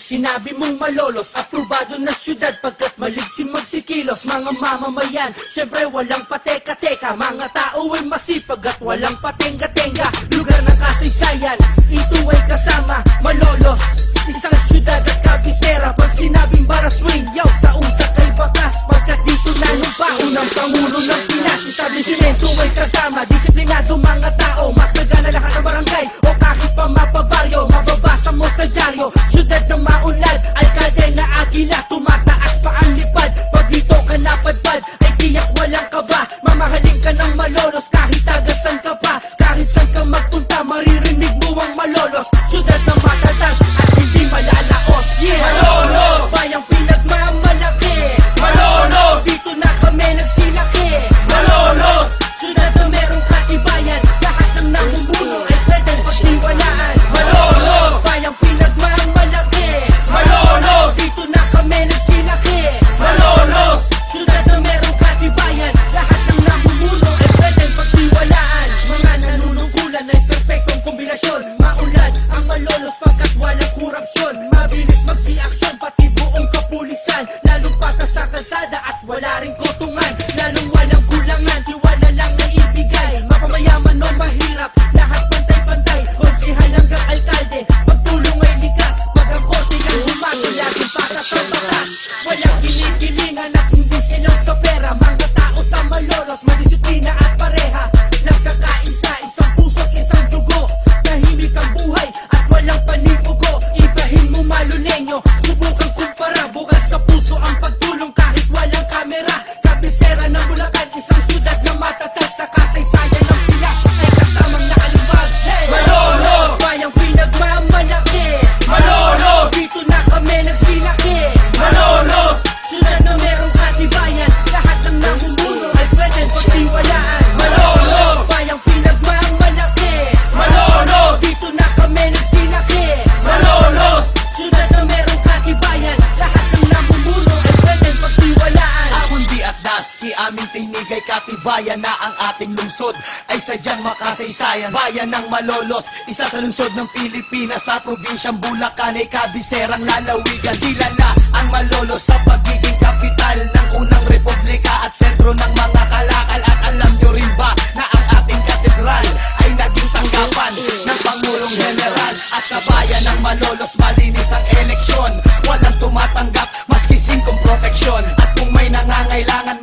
sinabi mong malolos, aprobado na syudad pagkat maligsin magsikilos. Mga mamamayan, syempre walang pateka-teka, mga tao ay masipag at walang patenga-tenga. Lugar ng kasaysayan, ito ay kasama malolos, isang syudad at kabisera. Pag sinabing Baraswing, yaw sa utak ay bakas, pagkat dito nanumpa unang pangulo ng Pinas. Establishmento ay kasama, disiplinado mga tao, mas nagana lahat ng barangay o kahit pa mapabaryo. Mababasa mo sa dyaryo, syudad na maunlad, alkalde na agila, tumataas pa ang lipad. Pag dito ka napadpad, ay tiyak walang kaba, mamahalin ka ng malolos kahit tagasan ka pa. Kahit saan ka magpunta, maririnig mo ang malolos. Syudad na matatag at hindi malalaos. Yeah! Malolos! Bayang pinagmamalaki. Malolos! Dito na kami nagsilaki. Malolos! Syudad na merong katibayan, lahat ng namumuno ay pwedeng pagtiwalaan. Malolos! Bayang pinagmamalaki. Malolos! Dito na kami nagsilaki. Malolos! Syudad na merong katibayan, lahat ng namumuno ay pwedeng pagtiwalaan. Mga nanunungkulan ay perfectong kombinasyon, maunlad ang malolos pagkat walang korupsyon. Mabilis magsi-aksyon pati buong kapulisan, lalong patas sa kalsada at wala ring kotungan. Lalong walang kulangan, tiwala lang na ibigay. Mapamayaman o mahirap, lahat pantay-pantay, konsihan hanggang alkalde, pagtulong ay likas. Pag ang kote ang humato, laging patas ang batas. Walang kinikilingan at hindi silang sa pera. Mga tao sa malolos, madisiplina at pareha, nagkakain sa isang puso't isang dugo. Tahimik ang buhay at walang panipugo. Ibahin mo Maluleño, subukan kumpara, bukas sa puso ang pagtulong kahit walang kamera. Kabisera ng Bulacan, isang syudad na matatag sa kasaysayan ng Pinas ay kasamang nakalibag. Hey! Malolos! Bayang pinagmamalaki. Malolos! Dito na kami nagsilaki. Malolos! Syudad na merong katibayan, lahat ng namumuno ay pwedeng pagtiwalaan. Malolos! Bayang pinagmamalaki. Malolos! Dito na kami nagsilaki. Malolos! Syudad na merong katibayan, lahat ng namumuno ay pwedeng pagtiwalaan. Akong di at daski, aming tinig ay katibayan na ang ating lungsod ay sadyang makasaysayan. Bayan ng Malolos, isa sa lungsod ng Pilipinas, sa probinsyang Bulacan ay kabiserang lalawigan. Kilala ang Malolos sa pagiging kapital ng unang republika at sentro ng mga kalakal. At alam nyo rin ba na ang ating katedral ay naging tanggapan ng Pangulong General. At sa bayan ng Malolos, malinis ang eleksyon, walang tumatanggap maski 5 proteksyon. At kung may nangangailangan